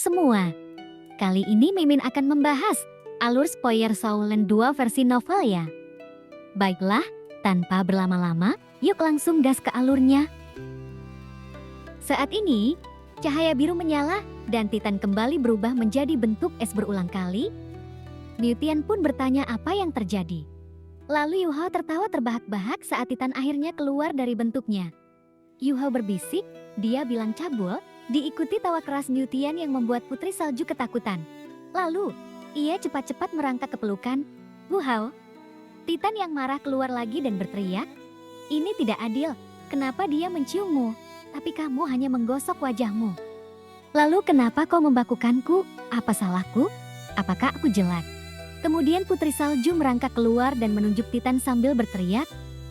semua. Kali ini Mimin akan membahas alur spoiler Soulen 2 versi novel ya. Baiklah, tanpa berlama-lama, yuk langsung gas ke alurnya. Saat ini, cahaya biru menyala dan Titan kembali berubah menjadi bentuk es berulang kali. Liu Tian pun bertanya apa yang terjadi. Lalu Yu Hao tertawa terbahak-bahak saat Titan akhirnya keluar dari bentuknya. Yu Hao berbisik, dia bilang cabul, diikuti tawa keras Liu Tian yang membuat Putri Salju ketakutan. Lalu, ia cepat-cepat merangkak ke pelukan. Wu Hao. Titan yang marah keluar lagi dan berteriak, "Ini tidak adil, kenapa dia menciummu? Tapi kamu hanya menggosok wajahmu. Lalu kenapa kau membakukanku? Apa salahku? Apakah aku jelek?" Kemudian Putri Salju merangkak keluar dan menunjuk Titan sambil berteriak,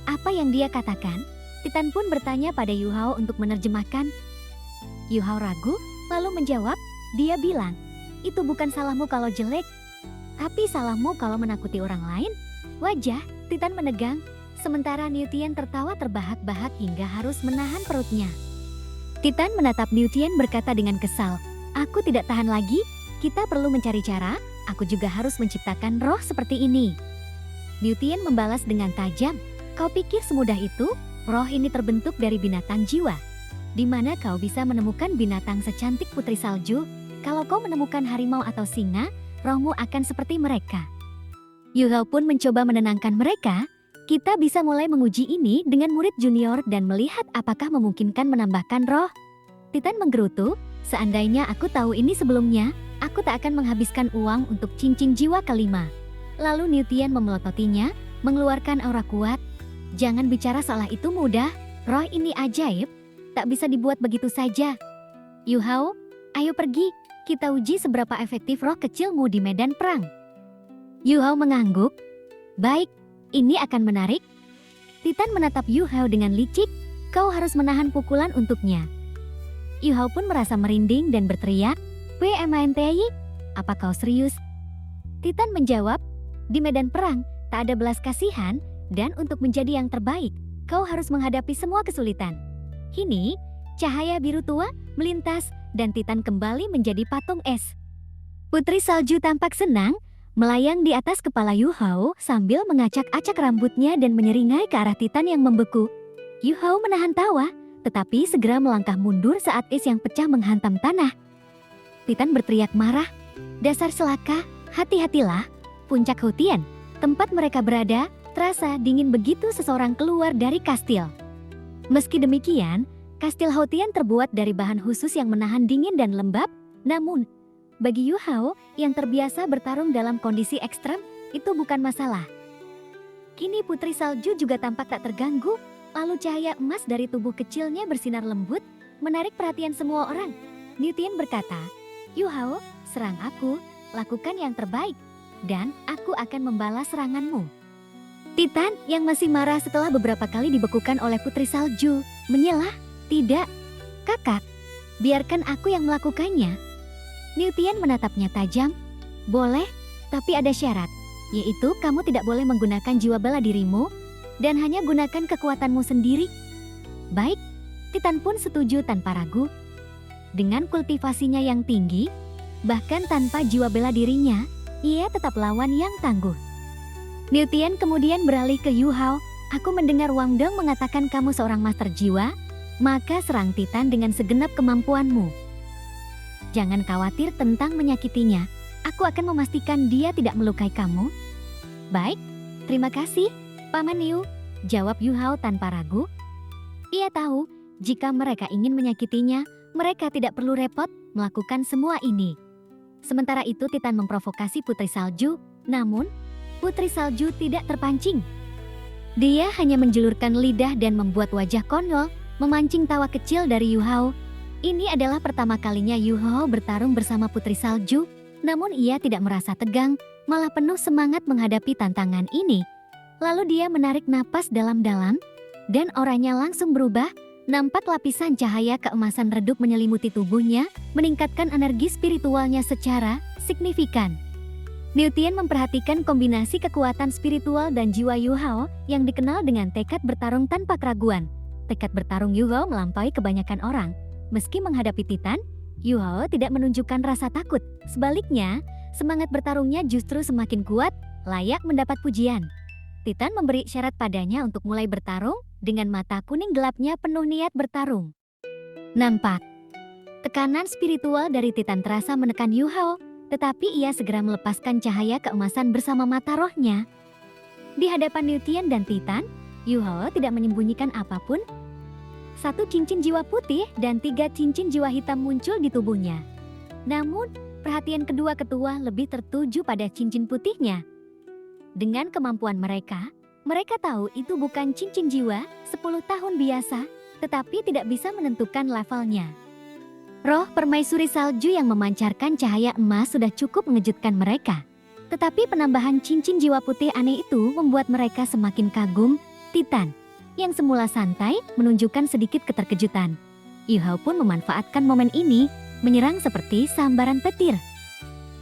"Apa yang dia katakan?" Titan pun bertanya pada Yu Hao untuk menerjemahkan. Yu Hao ragu, lalu menjawab, dia bilang, "Itu bukan salahmu kalau jelek, tapi salahmu kalau menakuti orang lain." Wajah Titan menegang, sementara Liu Tian tertawa terbahak-bahak hingga harus menahan perutnya. Titan menatap Liu Tian berkata dengan kesal, "Aku tidak tahan lagi, kita perlu mencari cara, aku juga harus menciptakan roh seperti ini." Liu Tian membalas dengan tajam, "Kau pikir semudah itu? Roh ini terbentuk dari binatang jiwa. Di mana kau bisa menemukan binatang secantik Putri Salju? Kalau kau menemukan harimau atau singa, rohmu akan seperti mereka." Yu Hao pun mencoba menenangkan mereka. "Kita bisa mulai menguji ini dengan murid junior dan melihat apakah memungkinkan menambahkan roh." Titan menggerutu, "Seandainya aku tahu ini sebelumnya, aku tak akan menghabiskan uang untuk cincin jiwa kelima." Lalu Liu Tian memelototinya, mengeluarkan aura kuat. "Jangan bicara soal itu mudah, roh ini ajaib, tak bisa dibuat begitu saja. Yu Hao, ayo pergi, kita uji seberapa efektif roh kecilmu di medan perang." Yu Hao mengangguk, "Baik, ini akan menarik." Titan menatap Yu Hao dengan licik, "Kau harus menahan pukulan untuknya." Yu Hao pun merasa merinding dan berteriak, "WMNTI, apa kau serius?" Titan menjawab, "Di medan perang, tak ada belas kasihan, dan untuk menjadi yang terbaik, kau harus menghadapi semua kesulitan." Kini, cahaya biru tua melintas dan Titan kembali menjadi patung es. Putri Salju tampak senang, melayang di atas kepala Yu Hao sambil mengacak-acak rambutnya dan menyeringai ke arah Titan yang membeku. Yu Hao menahan tawa, tetapi segera melangkah mundur saat es yang pecah menghantam tanah. Titan berteriak marah, "Dasar celaka, hati-hatilah." Puncak Houtian, tempat mereka berada, terasa dingin begitu seseorang keluar dari kastil. Meski demikian, kastil Houtian terbuat dari bahan khusus yang menahan dingin dan lembab, namun bagi Yu Hao yang terbiasa bertarung dalam kondisi ekstrem, itu bukan masalah. Kini Putri Salju juga tampak tak terganggu, lalu cahaya emas dari tubuh kecilnya bersinar lembut, menarik perhatian semua orang. Liu Tian berkata, "Yu Hao, serang aku, lakukan yang terbaik, dan aku akan membalas seranganmu." Titan yang masih marah setelah beberapa kali dibekukan oleh Putri Salju, menyelah, "Tidak, kakak, biarkan aku yang melakukannya." Liu Tian menatapnya tajam, "Boleh, tapi ada syarat, yaitu kamu tidak boleh menggunakan jiwa bela dirimu, dan hanya gunakan kekuatanmu sendiri." "Baik," Titan pun setuju tanpa ragu. Dengan kultivasinya yang tinggi, bahkan tanpa jiwa bela dirinya, ia tetap lawan yang tangguh. Liu Tian kemudian beralih ke Yu Hao, "Aku mendengar Wang Dong mengatakan kamu seorang master jiwa, maka serang Titan dengan segenap kemampuanmu. Jangan khawatir tentang menyakitinya, aku akan memastikan dia tidak melukai kamu." "Baik, terima kasih, Paman Liu," jawab Yu Hao tanpa ragu. Ia tahu, jika mereka ingin menyakitinya, mereka tidak perlu repot melakukan semua ini. Sementara itu Titan memprovokasi Putri Salju, namun Putri Salju tidak terpancing. Dia hanya menjulurkan lidah dan membuat wajah konyol, memancing tawa kecil dari Yu Hao. Ini adalah pertama kalinya Yu Hao bertarung bersama Putri Salju, namun ia tidak merasa tegang, malah penuh semangat menghadapi tantangan ini. Lalu dia menarik napas dalam-dalam, dan auranya langsung berubah, nampak lapisan cahaya keemasan redup menyelimuti tubuhnya, meningkatkan energi spiritualnya secara signifikan. Liu Tian memperhatikan kombinasi kekuatan spiritual dan jiwa Yu Hao yang dikenal dengan tekad bertarung tanpa keraguan. Tekad bertarung Yu Hao melampaui kebanyakan orang. Meski menghadapi Titan, Yu Hao tidak menunjukkan rasa takut. Sebaliknya, semangat bertarungnya justru semakin kuat, layak mendapat pujian. Titan memberi syarat padanya untuk mulai bertarung, dengan mata kuning gelapnya penuh niat bertarung. Nampak. Tekanan spiritual dari Titan terasa menekan Yu Hao, tetapi ia segera melepaskan cahaya keemasan bersama mata rohnya. Di hadapan Niu Tian dan Titan, Yu Hao tidak menyembunyikan apapun. 1 cincin jiwa putih dan 3 cincin jiwa hitam muncul di tubuhnya. Namun, perhatian kedua ketua lebih tertuju pada cincin putihnya. Dengan kemampuan mereka tahu itu bukan cincin jiwa 10 tahun biasa, tetapi tidak bisa menentukan levelnya. Roh permaisuri salju yang memancarkan cahaya emas sudah cukup mengejutkan mereka. Tetapi penambahan cincin jiwa putih aneh itu membuat mereka semakin kagum. Titan, yang semula santai, menunjukkan sedikit keterkejutan. Yu Hao pun memanfaatkan momen ini, menyerang seperti sambaran petir.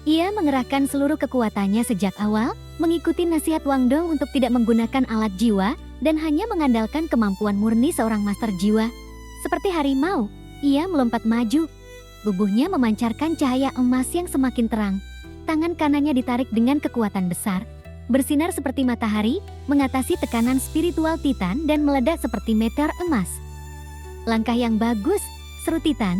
Ia mengerahkan seluruh kekuatannya sejak awal, mengikuti nasihat Wang Dong untuk tidak menggunakan alat jiwa, dan hanya mengandalkan kemampuan murni seorang master jiwa. Seperti harimau, ia melompat maju. Tubuhnya memancarkan cahaya emas yang semakin terang. Tangan kanannya ditarik dengan kekuatan besar, bersinar seperti matahari, mengatasi tekanan spiritual Titan dan meledak seperti meteor emas. Langkah yang bagus, seru Titan.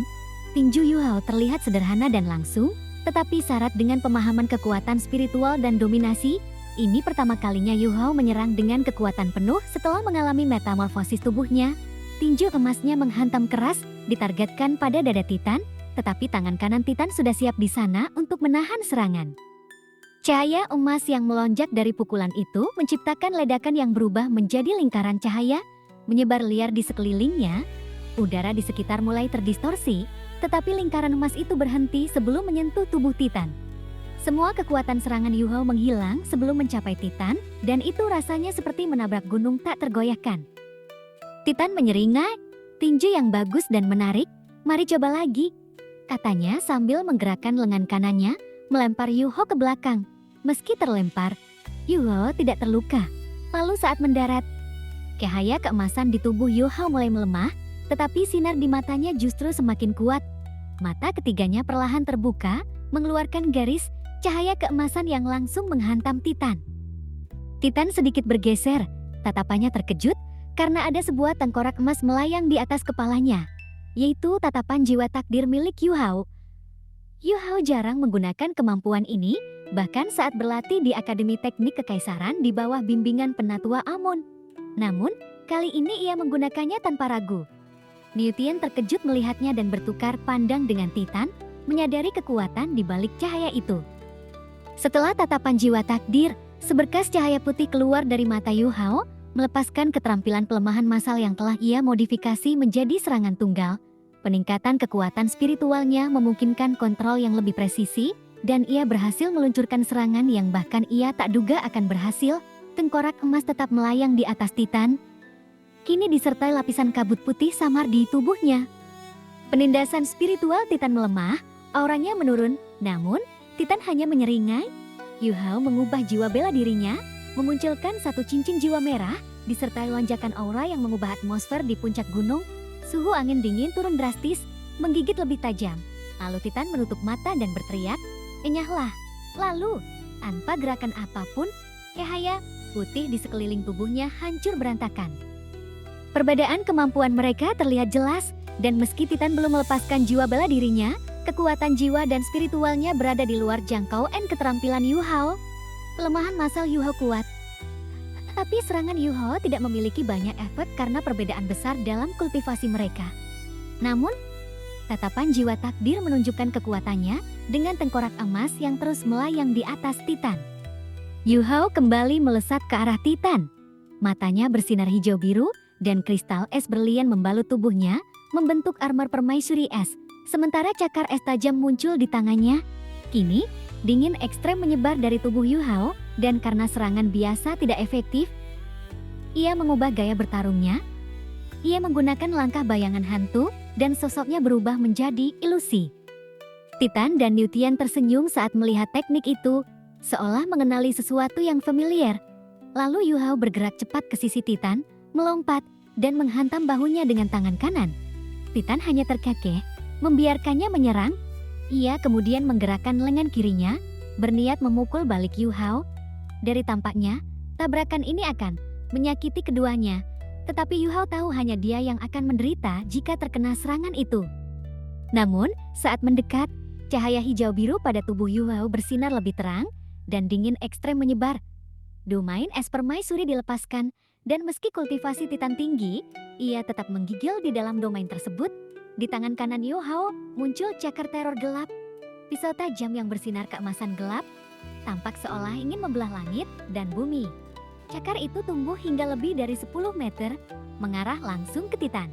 Tinju Yu Hao terlihat sederhana dan langsung, tetapi syarat dengan pemahaman kekuatan spiritual dan dominasi. Ini pertama kalinya Yu Hao menyerang dengan kekuatan penuh setelah mengalami metamorfosis tubuhnya. Tinju emasnya menghantam keras, ditargetkan pada dada Titan, tetapi tangan kanan Titan sudah siap di sana untuk menahan serangan. Cahaya emas yang melonjak dari pukulan itu menciptakan ledakan yang berubah menjadi lingkaran cahaya, menyebar liar di sekelilingnya. Udara di sekitar mulai terdistorsi, tetapi lingkaran emas itu berhenti sebelum menyentuh tubuh Titan. Semua kekuatan serangan Yu Hao menghilang sebelum mencapai Titan, dan itu rasanya seperti menabrak gunung tak tergoyahkan. Titan menyeringai, tinju yang bagus dan menarik, mari coba lagi, katanya sambil menggerakkan lengan kanannya, melempar Yu Hao ke belakang. Meski terlempar, Yu Hao tidak terluka. Lalu saat mendarat, cahaya keemasan di tubuh Yu Hao mulai melemah, tetapi sinar di matanya justru semakin kuat. Mata ketiganya perlahan terbuka, mengeluarkan garis cahaya keemasan yang langsung menghantam Titan. Titan sedikit bergeser, tatapannya terkejut karena ada sebuah tengkorak emas melayang di atas kepalanya, yaitu tatapan jiwa takdir milik Yu Hao. Yu Hao jarang menggunakan kemampuan ini, bahkan saat berlatih di Akademi Teknik Kekaisaran di bawah bimbingan penatua Amon. Namun, kali ini ia menggunakannya tanpa ragu. Niu Tian terkejut melihatnya dan bertukar pandang dengan Titan, menyadari kekuatan di balik cahaya itu. Setelah tatapan jiwa takdir, seberkas cahaya putih keluar dari mata Yu Hao, melepaskan keterampilan pelemahan massal yang telah ia modifikasi menjadi serangan tunggal. Peningkatan kekuatan spiritualnya memungkinkan kontrol yang lebih presisi, dan ia berhasil meluncurkan serangan yang bahkan ia tak duga akan berhasil. Tengkorak emas tetap melayang di atas Titan. Kini disertai lapisan kabut putih samar di tubuhnya. Penindasan spiritual Titan melemah, auranya menurun, namun Titan hanya menyeringai. Yu Hao mengubah jiwa bela dirinya, memunculkan 1 cincin jiwa merah, disertai lonjakan aura yang mengubah atmosfer di puncak gunung. Suhu angin dingin turun drastis, menggigit lebih tajam. Lalu Titan menutup mata dan berteriak, "Enyahlah!" Lalu, tanpa gerakan apapun, cahaya putih di sekeliling tubuhnya hancur berantakan. Perbedaan kemampuan mereka terlihat jelas, dan meski Titan belum melepaskan jiwa bela dirinya, kekuatan jiwa dan spiritualnya berada di luar jangkauan keterampilan Yu Hao. Pelemahan massal Yu Hao kuat. Tapi serangan Yu Hao tidak memiliki banyak efek karena perbedaan besar dalam kultivasi mereka. Namun, tatapan jiwa takdir menunjukkan kekuatannya dengan tengkorak emas yang terus melayang di atas Titan. Yu Hao kembali melesat ke arah Titan. Matanya bersinar hijau biru, dan kristal es berlian membalut tubuhnya, membentuk armor permaisuri es. Sementara cakar es tajam muncul di tangannya. Kini, dingin ekstrem menyebar dari tubuh Yu Hao, dan karena serangan biasa tidak efektif, ia mengubah gaya bertarungnya. Ia menggunakan langkah bayangan hantu, dan sosoknya berubah menjadi ilusi. Titan dan Niu Tian tersenyum saat melihat teknik itu, seolah mengenali sesuatu yang familiar. Lalu Yu Hao bergerak cepat ke sisi Titan, melompat, dan menghantam bahunya dengan tangan kanan. Titan hanya terkekeh, membiarkannya menyerang. Ia kemudian menggerakkan lengan kirinya, berniat memukul balik Yu Hao. Dari tampaknya, tabrakan ini akan menyakiti keduanya. Tetapi Yu Hao tahu hanya dia yang akan menderita jika terkena serangan itu. Namun, saat mendekat, cahaya hijau biru pada tubuh Yu Hao bersinar lebih terang, dan dingin ekstrem menyebar. Domain es permaisuri dilepaskan, dan meski kultivasi Titan tinggi, ia tetap menggigil di dalam domain tersebut. Di tangan kanan Yu Hao muncul cakar teror gelap. Pisau tajam yang bersinar keemasan gelap, tampak seolah ingin membelah langit dan bumi. Cakar itu tumbuh hingga lebih dari 10 meter, mengarah langsung ke Titan.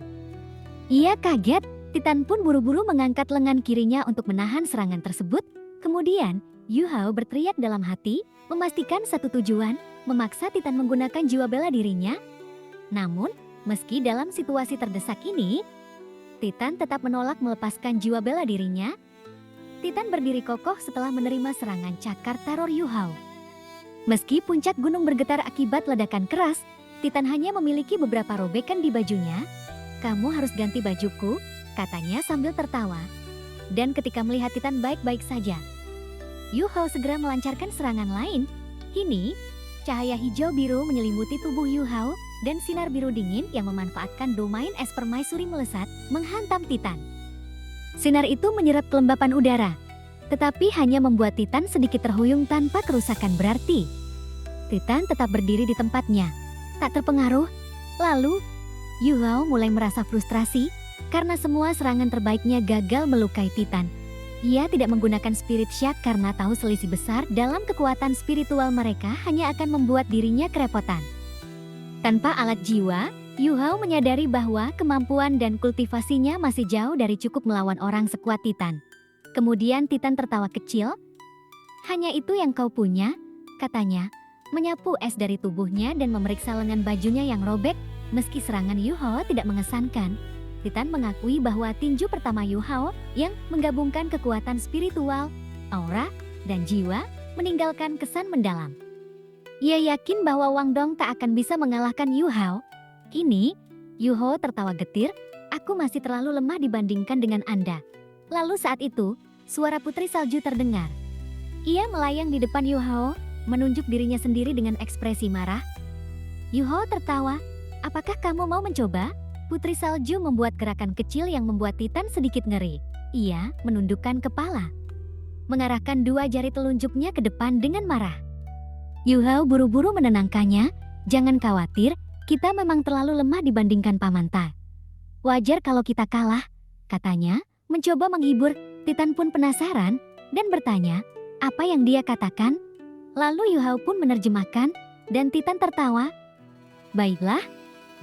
Ia kaget, Titan pun buru-buru mengangkat lengan kirinya untuk menahan serangan tersebut. Kemudian, Yu Hao berteriak dalam hati, memastikan satu tujuan, memaksa Titan menggunakan jiwa bela dirinya. Namun, meski dalam situasi terdesak ini, Titan tetap menolak melepaskan jiwa bela dirinya. Titan berdiri kokoh setelah menerima serangan cakar teror Yu Hao. Meski puncak gunung bergetar akibat ledakan keras, Titan hanya memiliki beberapa robekan di bajunya. "Kamu harus ganti bajuku," katanya sambil tertawa. Dan ketika melihat Titan baik-baik saja, Yu Hao segera melancarkan serangan lain. Kini, cahaya hijau biru menyelimuti tubuh Yu Hao dan sinar biru dingin yang memanfaatkan domain es permaisuri melesat menghantam Titan. Sinar itu menyerap kelembapan udara, tetapi hanya membuat Titan sedikit terhuyung tanpa kerusakan berarti. Titan tetap berdiri di tempatnya, tak terpengaruh. Lalu, Yu Hao mulai merasa frustrasi karena semua serangan terbaiknya gagal melukai Titan. Ia tidak menggunakan spirit shock karena tahu selisih besar dalam kekuatan spiritual mereka hanya akan membuat dirinya kerepotan. Tanpa alat jiwa, Yu Hao menyadari bahwa kemampuan dan kultivasinya masih jauh dari cukup melawan orang sekuat Titan. Kemudian Titan tertawa kecil. "Hanya itu yang kau punya?" katanya, menyapu es dari tubuhnya dan memeriksa lengan bajunya yang robek. Meski serangan Yu Hao tidak mengesankan, Titan mengakui bahwa tinju pertama Yu Hao yang menggabungkan kekuatan spiritual, aura, dan jiwa meninggalkan kesan mendalam. Ia yakin bahwa Wang Dong tak akan bisa mengalahkan Yu Hao. Kini, Yu Hao tertawa getir, "Aku masih terlalu lemah dibandingkan dengan Anda." Lalu saat itu, suara Putri Salju terdengar. Ia melayang di depan Yu Hao, menunjuk dirinya sendiri dengan ekspresi marah. Yu Hao tertawa, "Apakah kamu mau mencoba?" Putri Salju membuat gerakan kecil yang membuat Titan sedikit ngeri. Ia menundukkan kepala, mengarahkan dua jari telunjuknya ke depan dengan marah. Yu Hao buru-buru menenangkannya, "Jangan khawatir, kita memang terlalu lemah dibandingkan Paman Ta. Wajar kalau kita kalah," katanya, mencoba menghibur. Titan pun penasaran dan bertanya, apa yang dia katakan? Lalu Yu Hao pun menerjemahkan, dan Titan tertawa. "Baiklah,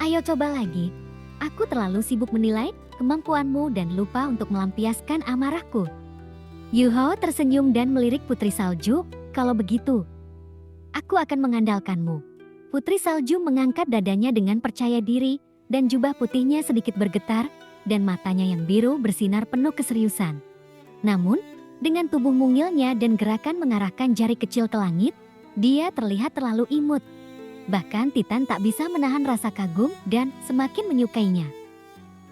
ayo coba lagi. Aku terlalu sibuk menilai kemampuanmu dan lupa untuk melampiaskan amarahku." Yu Hao tersenyum dan melirik Putri Salju, "Kalau begitu, aku akan mengandalkanmu." Putri Salju mengangkat dadanya dengan percaya diri, dan jubah putihnya sedikit bergetar, dan matanya yang biru bersinar penuh keseriusan. Namun, dengan tubuh mungilnya dan gerakan mengarahkan jari kecil ke langit, dia terlihat terlalu imut. Bahkan Titan tak bisa menahan rasa kagum dan semakin menyukainya.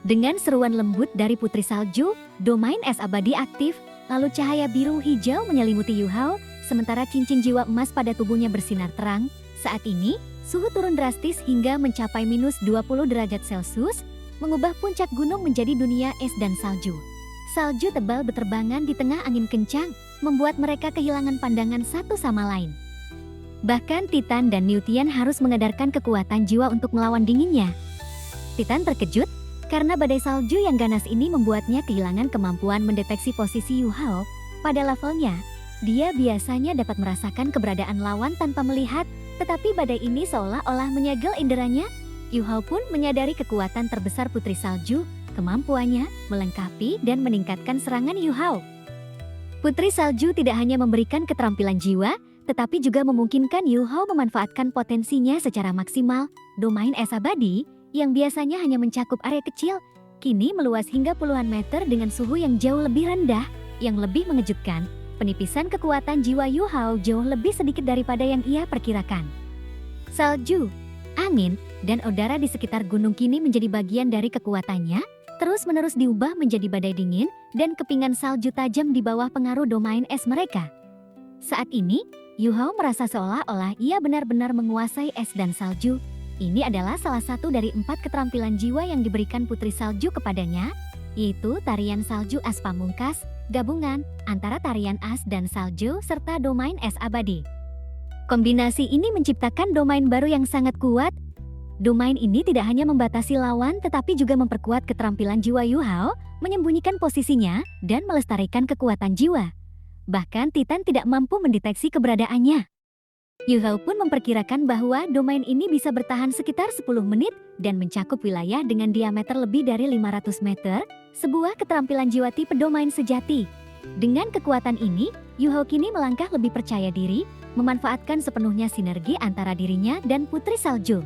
Dengan seruan lembut dari Putri Salju, domain es abadi aktif, lalu cahaya biru hijau menyelimuti Yu Hao, sementara cincin jiwa emas pada tubuhnya bersinar terang. Saat ini, suhu turun drastis hingga mencapai -20 derajat Celcius, mengubah puncak gunung menjadi dunia es dan salju. Salju tebal berterbangan di tengah angin kencang, membuat mereka kehilangan pandangan satu sama lain. Bahkan Titan dan Niu Tian harus mengedarkan kekuatan jiwa untuk melawan dinginnya. Titan terkejut karena badai salju yang ganas ini membuatnya kehilangan kemampuan mendeteksi posisi Yu Hao. Pada levelnya, dia biasanya dapat merasakan keberadaan lawan tanpa melihat, tetapi badai ini seolah-olah menyegel inderanya. Yu Hao pun menyadari kekuatan terbesar Putri Salju, kemampuannya melengkapi dan meningkatkan serangan Yu Hao. Putri Salju tidak hanya memberikan keterampilan jiwa, tetapi juga memungkinkan Yu Hao memanfaatkan potensinya secara maksimal. Domain es abadi, yang biasanya hanya mencakup area kecil, kini meluas hingga puluhan meter dengan suhu yang jauh lebih rendah. Yang lebih mengejutkan, penipisan kekuatan jiwa Yu Hao jauh lebih sedikit daripada yang ia perkirakan. Salju, angin, dan udara di sekitar gunung kini menjadi bagian dari kekuatannya. terus-menerus diubah menjadi badai dingin dan kepingan salju tajam di bawah pengaruh domain es mereka. Saat ini, Yu Hao merasa seolah-olah ia benar-benar menguasai es dan salju. Ini adalah salah satu dari 4 keterampilan jiwa yang diberikan Putri Salju kepadanya, yaitu tarian salju as pamungkas, gabungan antara tarian as dan salju serta domain es abadi. Kombinasi ini menciptakan domain baru yang sangat kuat. Domain ini tidak hanya membatasi lawan tetapi juga memperkuat keterampilan jiwa Yu Hao, menyembunyikan posisinya, dan melestarikan kekuatan jiwa. Bahkan Titan tidak mampu mendeteksi keberadaannya. Yu Hao pun memperkirakan bahwa domain ini bisa bertahan sekitar 10 menit dan mencakup wilayah dengan diameter lebih dari 500 meter, sebuah keterampilan jiwa tipe domain sejati. Dengan kekuatan ini, Yu Hao kini melangkah lebih percaya diri, memanfaatkan sepenuhnya sinergi antara dirinya dan Putri Salju.